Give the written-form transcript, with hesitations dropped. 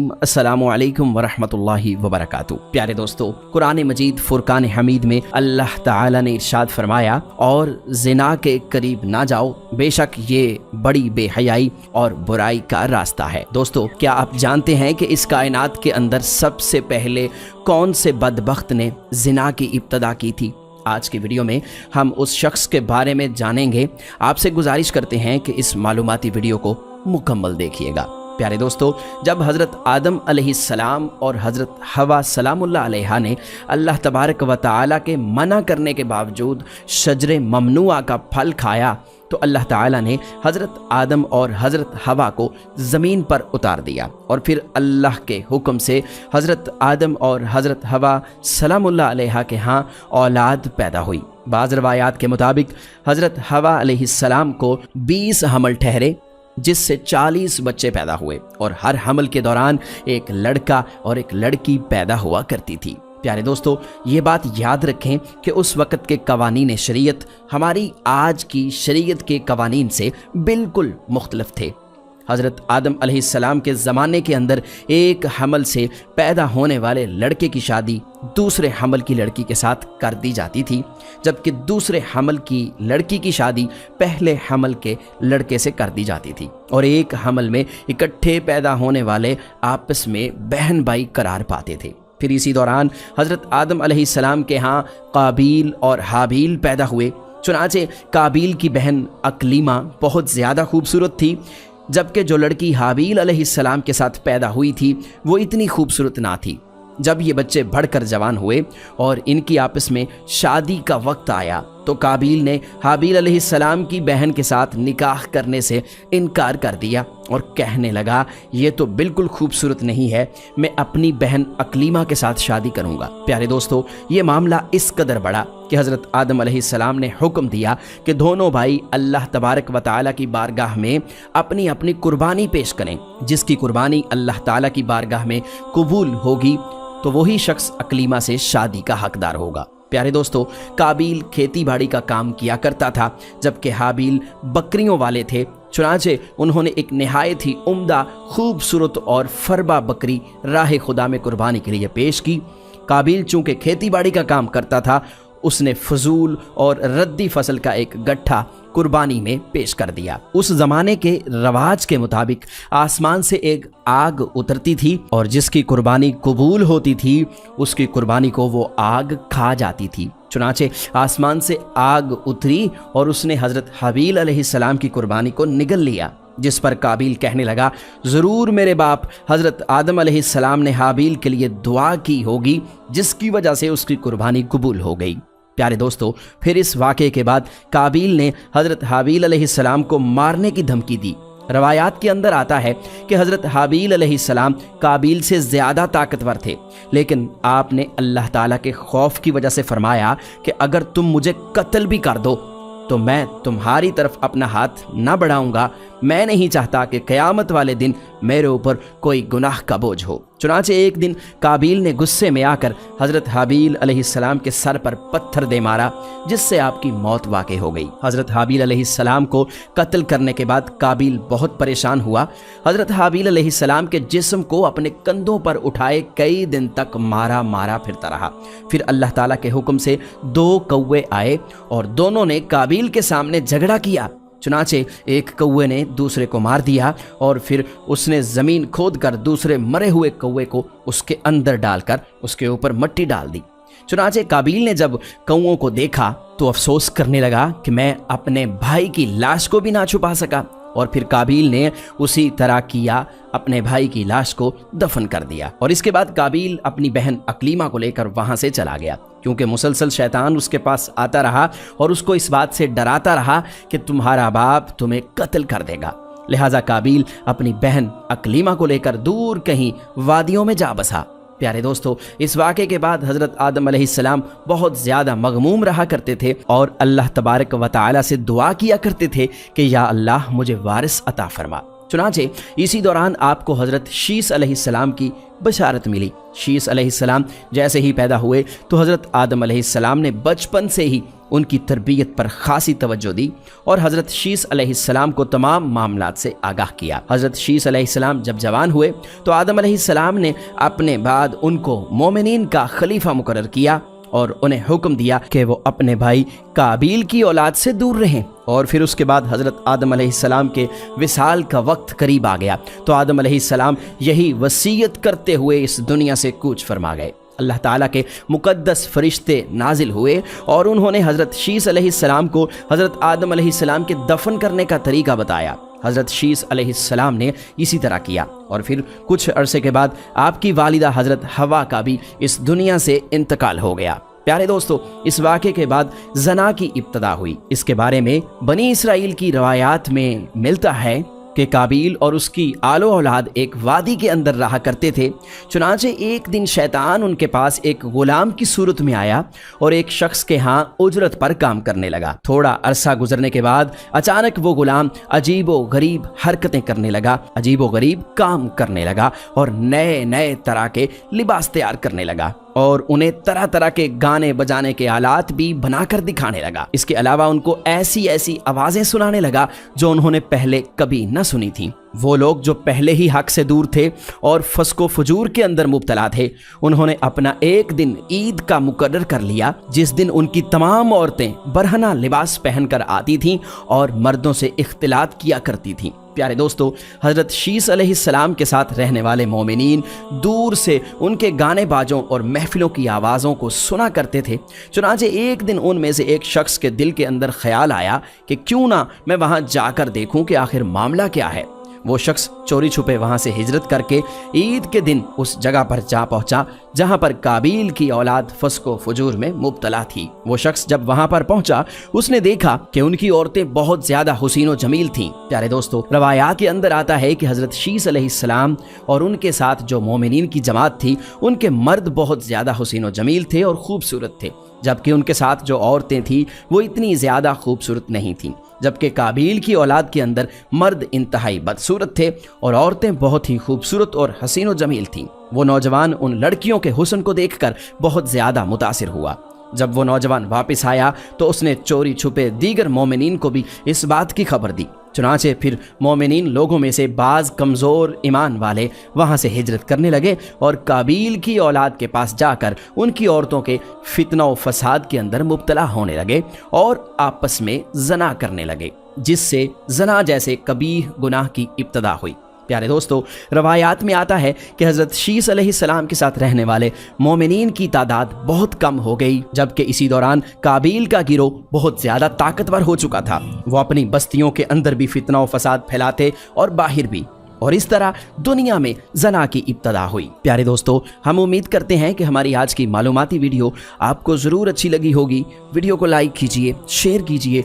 अस्सलामु अलैकुम वरहमतुल्लाहि वबरकातुहू। प्यारे दोस्तों, कुरान मजीद फुरकान हमीद में अल्लाह ताला ने इरशाद फरमाया, और जिना के करीब ना जाओ, बेशक ये बड़ी बेहयाई और बुराई का रास्ता है। दोस्तों, क्या आप जानते हैं कि इस कायनात के अंदर सबसे पहले कौन से बदबख्त ने जिना की इब्तदा की थी? आज की वीडियो में हम उस शख्स के बारे में जानेंगे। आपसे गुजारिश करते हैं कि इस मालूमाती वीडियो को मुकम्मल देखिएगा। प्यारे दोस्तों, जब हज़रत आदम अलैहिस्सलाम और हज़रत हवा सलामुल्लाह अलैहा ने अल्लाह तबारक व तआला के मना करने के बावजूद शजरे ममनुआ का फल खाया, तो अल्लाह ताला ने हज़रत आदम और हज़रत हवा को ज़मीन पर उतार दिया, और फिर अल्लाह के हुक्म से हज़रत आदम और हज़रत हवा सलामुल्लाह अलैहा के यहाँ औलाद पैदा हुई। बाज़ रवायात के मुताबिक हज़रत हवा अलैहिस्सलाम को 20 हमल ठहरे, जिससे 40 बच्चे पैदा हुए, और हर हमल के दौरान एक लड़का और एक लड़की पैदा हुआ करती थी। प्यारे दोस्तों, ये बात याद रखें कि उस वक़्त के कवानीन शरीयत हमारी आज की शरीयत के कवानीन से बिल्कुल मुख्तलिफ थे। हज़रत आदम अलैहिस्सलाम के ज़माने के अंदर एक हमल से पैदा होने वाले लड़के की शादी दूसरे हमल की लड़की के साथ कर दी जाती थी, जबकि दूसरे हमल की लड़की की शादी पहले हमल के लड़के से कर दी जाती थी, और एक हमल में इकट्ठे पैदा होने वाले आपस में बहन भाई करार पाते थे। फिर इसी दौरान हज़रत आदम अलैहिस्सलाम के यहाँ काबील और हाबील पैदा हुए। चुनाचे काबील की बहन अकलीमा बहुत ज़्यादा खूबसूरत थी, जबकि जो लड़की हाबील अलैहिस्सलाम के साथ पैदा हुई थी वो इतनी खूबसूरत ना थी। जब ये बच्चे बढ़कर जवान हुए और इनकी आपस में शादी का वक्त आया, तो काबील ने हाबील अलैहिस्सलाम की बहन के साथ निकाह करने से इनकार कर दिया और कहने लगा, ये तो बिल्कुल खूबसूरत नहीं है, मैं अपनी बहन अकलीमा के साथ शादी करूंगा। प्यारे दोस्तों, ये मामला इस कदर बढ़ा कि हज़रत आदम अलैहिस्सलाम ने हुक्म दिया कि दोनों भाई अल्लाह तबारक व तआला की बारगाह में अपनी अपनी कुर्बानी पेश करें। जिसकी कुर्बानी अल्लाह ताला की बारगाह में कबूल होगी, तो वही शख्स अकलीमा से शादी का हकदार होगा। प्यारे दोस्तों, काबील खेती बाड़ी का काम किया करता था, जबकि हाबील बकरियों वाले थे। चुनाचे उन्होंने एक निहायत ही उम्दा, खूबसूरत और फरबा बकरी राह खुदा में कुर्बानी के लिए पेश की। काबील चूँकि खेती बाड़ी का काम करता था, उसने फजूल और रद्दी फसल का एक गट्ठा कुर्बानी में पेश कर दिया। उस ज़माने के रवाज के मुताबिक आसमान से एक आग उतरती थी, और जिसकी कुर्बानी कबूल होती थी उसकी कुर्बानी को वो आग खा जाती थी। चुनाचे आसमान से आग उतरी और उसने हज़रत हाबील अलैहिस्सलाम की कुर्बानी को निगल लिया, जिस पर काबील कहने लगा, ज़रूर मेरे बाप हज़रत आदम अलैहिस्सलाम ने हाबील के लिए दुआ की होगी, जिसकी वजह से उसकी कुर्बानी कबूल हो गई। प्यारे दोस्तों, फिर इस वाक़े के बाद काबील ने हज़रत हाबील अलैहिस्सलाम को मारने की धमकी दी। रवायात के अंदर आता है कि हज़रत हाबील अलैहिस्सलाम काबील से ज़्यादा ताकतवर थे, लेकिन आपने अल्लाह ताला के खौफ की वजह से फरमाया कि अगर तुम मुझे कत्ल भी कर दो तो मैं तुम्हारी तरफ अपना हाथ ना बढ़ाऊंगा। मैं नहीं चाहता कि क़यामत वाले दिन मेरे ऊपर कोई गुनाह का बोझ हो। चुनाचे एक दिन काबील ने गुस्से में आकर हज़रत हाबील अलैहिस्सलाम के सर पर पत्थर दे मारा, जिससे आपकी मौत वाक़ई हो गई। हज़रत हाबील अलैहिस्सलाम को कत्ल करने के बाद काबील बहुत परेशान हुआ। हज़रत हाबील अलैहिस्सलाम के जिस्म को अपने कंधों पर उठाए कई दिन तक मारा फिरता रहा। फिर अल्लाह ताला के हुक्म से 2 कौवे आए और दोनों ने काबील के सामने झगड़ा किया। चुनाचे एक कौवे ने दूसरे को मार दिया, और फिर उसने ज़मीन खोदकर दूसरे मरे हुए कौवे को उसके अंदर डालकर उसके ऊपर मिट्टी डाल दी। चुनाचे काबील ने जब कौवों को देखा तो अफसोस करने लगा कि मैं अपने भाई की लाश को भी ना छुपा सका, और फिर काबील ने उसी तरह किया, अपने भाई की लाश को दफन कर दिया। और इसके बाद काबील अपनी बहन अकलीमा को लेकर वहां से चला गया, क्योंकि मुसलसल शैतान उसके पास आता रहा और उसको इस बात से डराता रहा कि तुम्हारा बाप तुम्हें कत्ल कर देगा। लिहाजा काबील अपनी बहन अकलीमा को लेकर दूर कहीं वादियों में जा बसा। प्यारे दोस्तों, इस वाक़े के बाद हज़रत आदम अलैहिस्सलाम बहुत ज़्यादा मग़मूम रहा करते थे और अल्लाह तबारक व तआला से दुआ किया करते थे कि या अल्लाह मुझे वारिस अता फरमा। चुनाचे इसी दौरान आपको हज़रत शीस अलैहिस्सलाम की बशारत मिली। शीस अलैहिस्सलाम जैसे ही पैदा हुए तो हज़रत आदम अलैहिस्सलाम ने बचपन से ही उनकी तरबियत पर खासी तवज्जो दी और हज़रत शीस अलैहिस्सलाम को तमाम मामलात से आगाह किया। हज़रत शीस अलैहिस्सलाम जब जवान हुए तो आदम अलैहिस्सलाम ने अपने बाद उनको मोमिनीन का खलीफा मुकर्रर किया और उन्हें हुक्म दिया कि वो अपने भाई काबील की औलाद से दूर रहें। और फिर उसके बाद हज़रत आदम अलैहिस्सलाम के विसाल का वक्त करीब आ गया तो आदम अलैहिस्सलाम यही वसीयत करते हुए इस दुनिया से कूच फरमा गए। अल्लाह ताला के मुक़द्दस फरिश्ते नाजिल हुए और उन्होंने हज़रत शीस अलैहिस्सलाम को हज़रत आदम अलैहिस्सलाम के दफन करने का तरीका बताया। हज़रत शीस अलैहिस्सलाम ने इसी तरह किया और फिर कुछ अरसे के बाद आपकी वालिदा हज़रत हवा का भी इस दुनिया से इंतकाल हो गया। प्यारे दोस्तों, इस वाक़े के बाद ज़ना की इब्तदा हुई। इसके बारे में बनी इसराइल की रवायात में मिलता है कि काबील और उसकी आलो औलाद एक वादी के अंदर रहा करते थे। चुनांचे एक दिन शैतान उनके पास एक गुलाम की सूरत में आया और एक शख्स के यहाँ उजरत पर काम करने लगा। थोड़ा अरसा गुजरने के बाद अचानक वो गुलाम अजीबो गरीब हरकतें करने लगा, अजीबो गरीब काम करने लगा और नए नए तरह के लिबास तैयार करने लगा और उन्हें तरह तरह के गाने बजाने के आलात भी बनाकर दिखाने लगा। इसके अलावा उनको ऐसी ऐसी आवाज़ें सुनाने लगा जो उन्होंने पहले कभी न सुनी थी। वो लोग जो पहले ही हक से दूर थे और फस्को फजूर के अंदर मुब्तला थे, उन्होंने अपना एक दिन ईद का मुकर्रर कर लिया जिस दिन उनकी तमाम औरतें बरहना लिबास पहनकर आती थीं और मर्दों से इख्तिलात किया करती थीं। प्यारे दोस्तों, हज़रत शीस अलैहिस्सलाम के साथ रहने वाले मोमिनीन दूर से उनके गाने बाजों और महफिलों की आवाज़ों को सुना करते थे। चुनांचे एक दिन उनमें से एक शख्स के दिल के अंदर ख्याल आया कि क्यों ना मैं वहाँ जाकर देखूं कि आखिर मामला क्या है। वो शख्स चोरी छुपे वहाँ से हिजरत करके ईद के दिन उस जगह पर जा पहुँचा जहाँ पर काबील की औलाद फस्को फजूर में मुब्तला थी। वो शख्स जब वहाँ पर पहुँचा उसने देखा कि उनकी औरतें बहुत ज़्यादा हुसीन व जमील थीं। प्यारे दोस्तों, रवायात के अंदर आता है कि हज़रत शीस अलैहिस्सलाम और उनके साथ जो मोमिनीन की जमात थी उनके मर्द बहुत ज़्यादा हुसीन व जमील थे और खूबसूरत थे, जबकि उनके साथ जो औरतें थीं वो इतनी ज़्यादा खूबसूरत नहीं थीं। जबकि काबील की औलाद के अंदर मर्द इंतहाई बदसूरत थे और औरतें बहुत ही खूबसूरत और हसीन व जमील थीं। वो नौजवान उन लड़कियों के हुस्न को देखकर बहुत ज़्यादा मुतासिर हुआ। जब वो नौजवान वापस आया तो उसने चोरी छुपे दीगर मोमिनीन को भी इस बात की खबर दी। चुनांचे फिर मोमिनीन लोगों में से बाज़ कमज़ोर ईमान वाले वहाँ से हिजरत करने लगे और काबील की औलाद के पास जाकर उनकी औरतों के फितना व फसाद के अंदर मुब्तला होने लगे और आपस में ज़ना करने लगे, जिससे ज़ना जैसे कबीह गुनाह की इब्तदा हुई। प्यारे दोस्तों, रवायात में आता है कि हज़रत शीस अलैहिस्सलाम के साथ रहने वाले मोमिनीन की तादाद बहुत कम हो गई, जबकि इसी दौरान काबील का गिरोह बहुत ज़्यादा ताकतवर हो चुका था। वो अपनी बस्तियों के अंदर भी फितना व फसाद फैलाते और बाहर भी, और इस तरह दुनिया में ज़ना की इब्तदा हुई। प्यारे दोस्तों, हम उम्मीद करते हैं कि हमारी आज की मालूमाती वीडियो आपको ज़रूर अच्छी लगी होगी। वीडियो को लाइक कीजिए, शेयर कीजिए